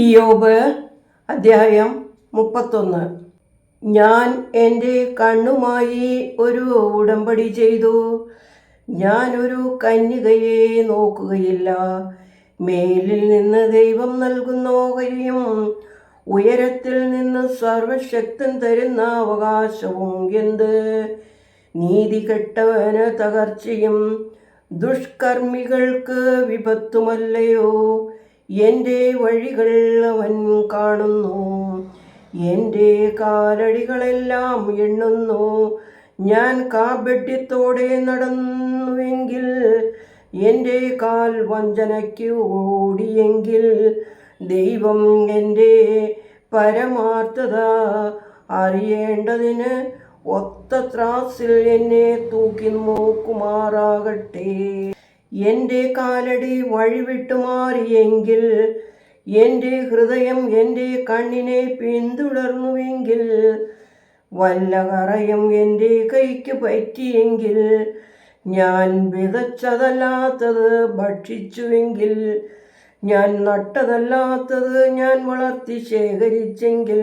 ഇയ്യോബ് അധ്യായം 31. ഞാൻ എൻ്റെ കണ്ണുമായി ഒരു ഉടമ്പടി ചെയ്തു. ഞാൻ ഒരു കന്യകയെ നോക്കുകയില്ല. മേലിൽ നിന്ന് ദൈവം നൽകുന്ന ഓഹരിയും ഉയരത്തിൽ നിന്ന് സർവശക്തൻ തരുന്ന അവകാശവും എന്ത്? നീതി കെട്ടവന് തകർച്ചയും ദുഷ്കർമ്മികൾക്ക് വിപത്തുമല്ലയോ? എൻ്റെ വഴികൾ അവൻ കാണുന്നു, എൻ്റെ കാലടികളെല്ലാം എണ്ണുന്നു. ഞാൻ കാപട്യത്തോടെ നടന്നുവെങ്കിൽ, എൻ്റെ കാൽ വഞ്ചനയ്ക്ക് ഓടിയെങ്കിൽ, ദൈവം എൻ്റെ പരമാർത്ഥത അറിയേണ്ടതിന് ഒത്ത ത്രാസിൽ എന്നെ തൂക്കി നോക്കുമാറാകട്ടെ. എൻ്റെ കാലടി വഴിവിട്ടുമാറിയെങ്കിൽ, എൻ്റെ ഹൃദയം എൻ്റെ കണ്ണിനെ പിന്തുടർന്നുവെങ്കിൽ, വല്ല കറയും എൻ്റെ കൈക്ക് പറ്റിയെങ്കിൽ, ഞാൻ വിതച്ചതല്ലാത്തത് ഭക്ഷിച്ചുവെങ്കിൽ, ഞാൻ നട്ടതല്ലാത്തത് ഞാൻ വളർത്തി ശേഖരിച്ചെങ്കിൽ,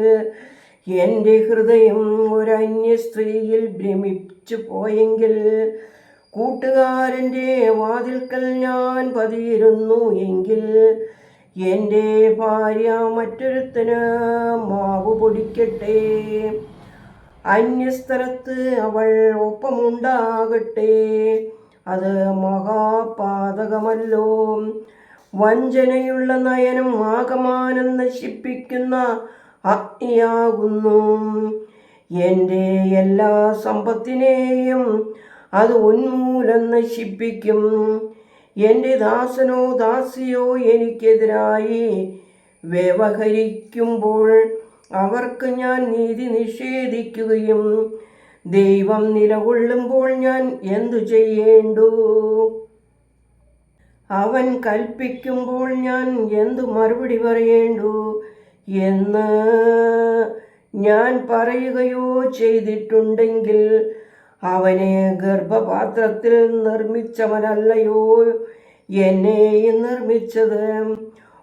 എൻ്റെ ഹൃദയം ഒരന്യ സ്ത്രീയിൽ ഭ്രമിച്ചു പോയെങ്കിൽ, കൂട്ടുകാരൻ്റെ വാതിൽക്കൽ ഞാൻ പതിയിരുന്നു എങ്കിൽ, എൻ്റെ ഭാര്യ മറ്റൊരുത്തന് മാവ് പൊടിക്കട്ടെ, അന്യസ്ഥലത്ത് അവൾ ഒപ്പമുണ്ടാകട്ടെ, അത് മഹാപാതകമല്ലോ. വഞ്ചനയുള്ള നയനം ആകമാനം നശിപ്പിക്കുന്ന അഗ്നിയാകുന്നു. എൻ്റെ എല്ലാ സമ്പത്തിനെയും അത് ഉന്മൂലം നശിപ്പിക്കും. എൻ്റെ ദാസനോ ദാസിയോ എനിക്കെതിരായി വ്യവഹരിക്കുമ്പോൾ അവർക്ക് ഞാൻ നീതി നിഷേധിക്കുകയും, ദൈവം നിലകൊള്ളുമ്പോൾ ഞാൻ എന്തു ചെയ്യേണ്ടു? അവൻ കൽപ്പിക്കുമ്പോൾ ഞാൻ എന്തു മറുപടി പറയേണ്ടു എന്ന് ഞാൻ പറയുകയോ ചെയ്തിട്ടുണ്ടെങ്കിൽ, അവനെ ഗർഭപാത്രത്തിൽ നിർമ്മിച്ചവനല്ലയോ എന്നെയും നിർമ്മിച്ചത്?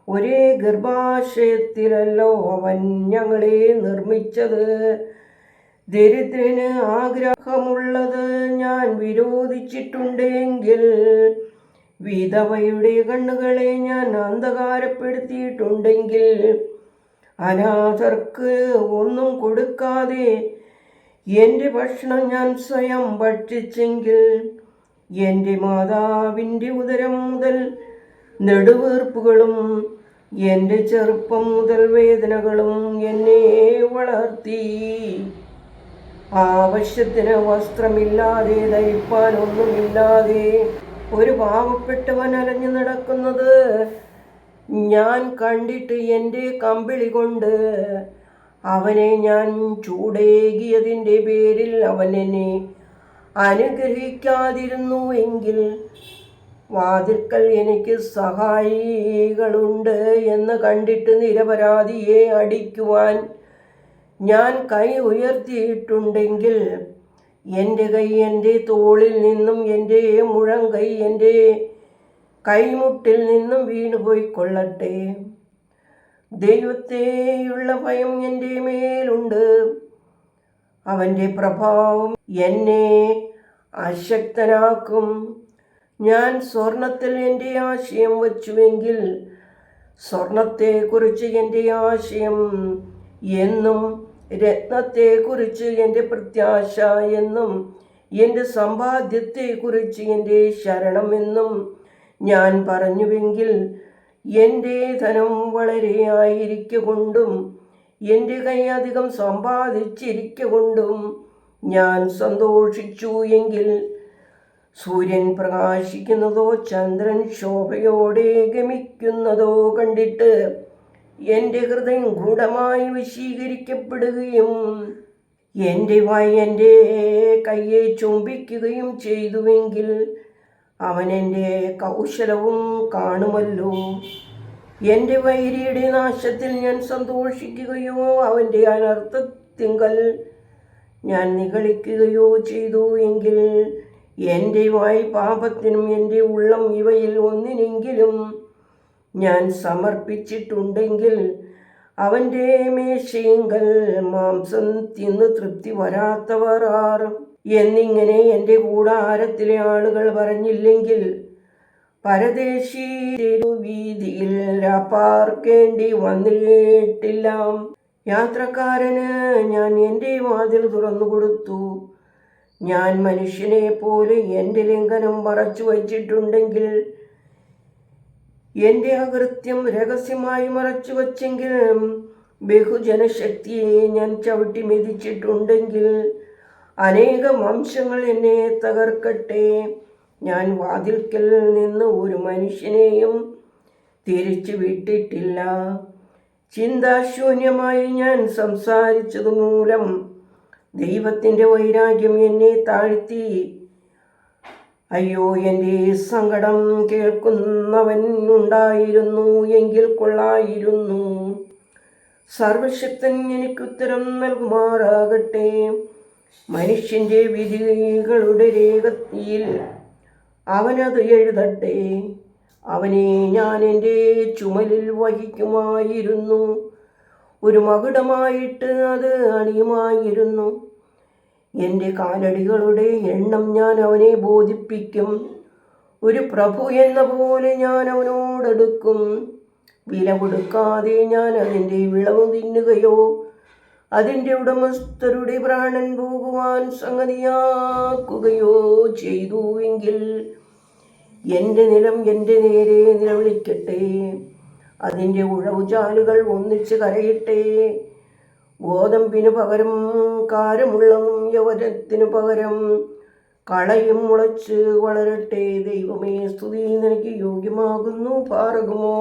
ഒരേ ഗർഭാശയത്തിലല്ലോ അവൻ ഞങ്ങളെ നിർമ്മിച്ചത്. ദരിദ്രന് ആഗ്രഹമുള്ളത് ഞാൻ വിരോധിച്ചിട്ടുണ്ടെങ്കിൽ, വിധവയുടെ കണ്ണുകളെ ഞാൻ അന്ധകാരപ്പെടുത്തിയിട്ടുണ്ടെങ്കിൽ, അനാഥർക്ക് ഒന്നും കൊടുക്കാതെ എൻ്റെ ഭക്ഷണം ഞാൻ സ്വയം ഭക്ഷിച്ചെങ്കിൽ, എൻ്റെ മാതാവിൻ്റെ ഉദരം മുതൽ നെടുവീർപ്പുകളും എൻ്റെ ചെറുപ്പം മുതൽ വേദനകളും എന്നെ വളർത്തി. ആവശ്യത്തിന് വസ്ത്രമില്ലാതെ ധരിപ്പാനൊന്നുമില്ലാതെ ഒരു പാവപ്പെട്ടവൻ അലഞ്ഞു നടക്കുന്നത് ഞാൻ കണ്ടിട്ട് എൻ്റെ കമ്പിളി കൊണ്ട് അവനെ ഞാൻ ചൂടേകിയതിൻ്റെ പേരിൽ അവൻ എന്നെ അനുഗ്രഹിക്കാതിരുന്നു എങ്കിൽ, വാതിൽക്കൽ എനിക്ക് സഹായികളുണ്ട് എന്ന് കണ്ടിട്ട് നിരപരാധിയെ അടിക്കുവാൻ ഞാൻ കൈ ഉയർത്തിയിട്ടുണ്ടെങ്കിൽ, എൻ്റെ കൈ എൻ്റെ തോളിൽ നിന്നും എൻ്റെ മുഴങ്കൈ എൻ്റെ കൈമുട്ടിൽ നിന്നും വീണുപോയിക്കൊള്ളട്ടെ. ദൈവത്തെയുള്ള ഭയം എൻ്റെ മേലുണ്ട്. അവൻ്റെ പ്രഭാവം എന്നെ അശക്തനാക്കും. ഞാൻ സ്വർണത്തിൽ എൻ്റെ ആശയം വച്ചുവെങ്കിൽ, സ്വർണത്തെക്കുറിച്ച് എൻ്റെ ആശയം എന്നും, രത്നത്തെക്കുറിച്ച് എൻ്റെ പ്രത്യാശ എന്നും, എൻ്റെ സമ്പാദ്യത്തെക്കുറിച്ച് എൻ്റെ ശരണം എന്നും ഞാൻ പറഞ്ഞുവെങ്കിൽ, എൻ്റെ ധനം വളരെ ആയിരിക്കൊണ്ടും എൻ്റെ കൈ അധികം സമ്പാദിച്ചിരിക്കൊണ്ടും ഞാൻ സന്തോഷിച്ചു എങ്കിൽ, സൂര്യൻ പ്രകാശിക്കുന്നതോ ചന്ദ്രൻ ശോഭയോടെ ഗമിക്കുന്നതോ കണ്ടിട്ട് എൻ്റെ ഹൃദയം ഗൂഢമായി വശീകരിക്കപ്പെടുകയും, എൻ്റെ വായ് എൻ്റെ കയ്യെ ചുംബിക്കുകയും ചെയ്തുവെങ്കിൽ, അവൻ എൻ്റെ കൗശലവും കാണുമല്ലോ. എൻ്റെ വൈരിയുടെ നാശത്തിൽ ഞാൻ സന്തോഷിക്കുകയോ അവൻ്റെ അനർത്ഥത്തിങ്കൽ ഞാൻ നിഗളിക്കുകയോ ചെയ്തു എങ്കിൽ, എൻ്റെ വായ് പാപത്തിനും എൻ്റെ ഉള്ളം ഇവയിൽ ഒന്നിനെങ്കിലും ഞാൻ സമർപ്പിച്ചിട്ടുണ്ടെങ്കിൽ അവൻ്റെ മേശയിങ്കൽ മാംസം തിന്നു തൃപ്തി വരാത്തവർ ആറും എന്നിങ്ങനെ എൻ്റെ കൂടാരത്തിലെ ആളുകൾ പറഞ്ഞില്ലെങ്കിൽ പരദേശി വീതിയിൽ പാർക്കേണ്ടി വന്നിട്ടില്ല. യാത്രക്കാരന് ഞാൻ എൻ്റെ വാതിൽ തുറന്നു കൊടുത്തു. ഞാൻ മനുഷ്യനെ പോലെ എൻ്റെ ലംഘനം മറച്ചു വച്ചിട്ടുണ്ടെങ്കിൽ, എൻ്റെ അകൃത്യം രഹസ്യമായി മറച്ചു വച്ചെങ്കിൽ, ബഹുജനശക്തിയെ ഞാൻ ചവിട്ടി മെതിച്ചിട്ടുണ്ടെങ്കിൽ, അനേക വംശങ്ങൾ എന്നെ തകർക്കട്ടെ. ഞാൻ വാതിൽക്കൽ നിന്ന് ഒരു മനുഷ്യനെയും തിരിച്ചു വിട്ടിട്ടില്ല. ചിന്താശൂന്യമായി ഞാൻ സംസാരിച്ചതുമൂലം ദൈവത്തിൻ്റെ വൈരാഗ്യം എന്നെ താഴ്ത്തി. അയ്യോ, എൻ്റെ സങ്കടം കേൾക്കുന്നവൻ ഉണ്ടായിരുന്നു എങ്കിൽ കൊള്ളായിരുന്നു. സർവശക്തൻ എനിക്കുത്തരം നൽകുമാറാകട്ടെ. മനുഷ്യൻ്റെ വിധികളുടെ രേഖയിൽ അവനത് എഴുതട്ടെ. അവനെ ഞാൻ എൻ്റെ ചുമലിൽ വഹിക്കുമായിരുന്നു, ഒരു മകുടമായിട്ട് അത് അണിയുമായിരുന്നു. എൻ്റെ കാലടികളുടെ എണ്ണം ഞാൻ അവനെ ബോധിപ്പിക്കും. ഒരു പ്രഭു എന്ന പോലെ ഞാൻ അവനോടടുക്കും. വില കൊടുക്കാതെ ഞാൻ അതിൻ്റെ വിളവ് തിന്നുകയോ അതിൻ്റെ ഉടമസ്ഥരുടെ പ്രാണൻ പോകുവാൻ സംഗതിയാക്കുകയോ ചെയ്തു എങ്കിൽ, എൻ്റെ നിലം എൻ്റെ നേരെ നിലവിളിക്കട്ടെ, അതിൻ്റെ ഉഴവുചാലുകൾ ഒന്നിച്ച് കരയട്ടെ. ഗോതമ്പിന് പകരം കാരമുള്ളും യൗവനത്തിനു പകരം കളയും മുളച്ച് വളരട്ടെ. ദൈവമേ, സ്തുതി നിനക്ക് യോഗ്യമാകുന്നു. പാറകുമോ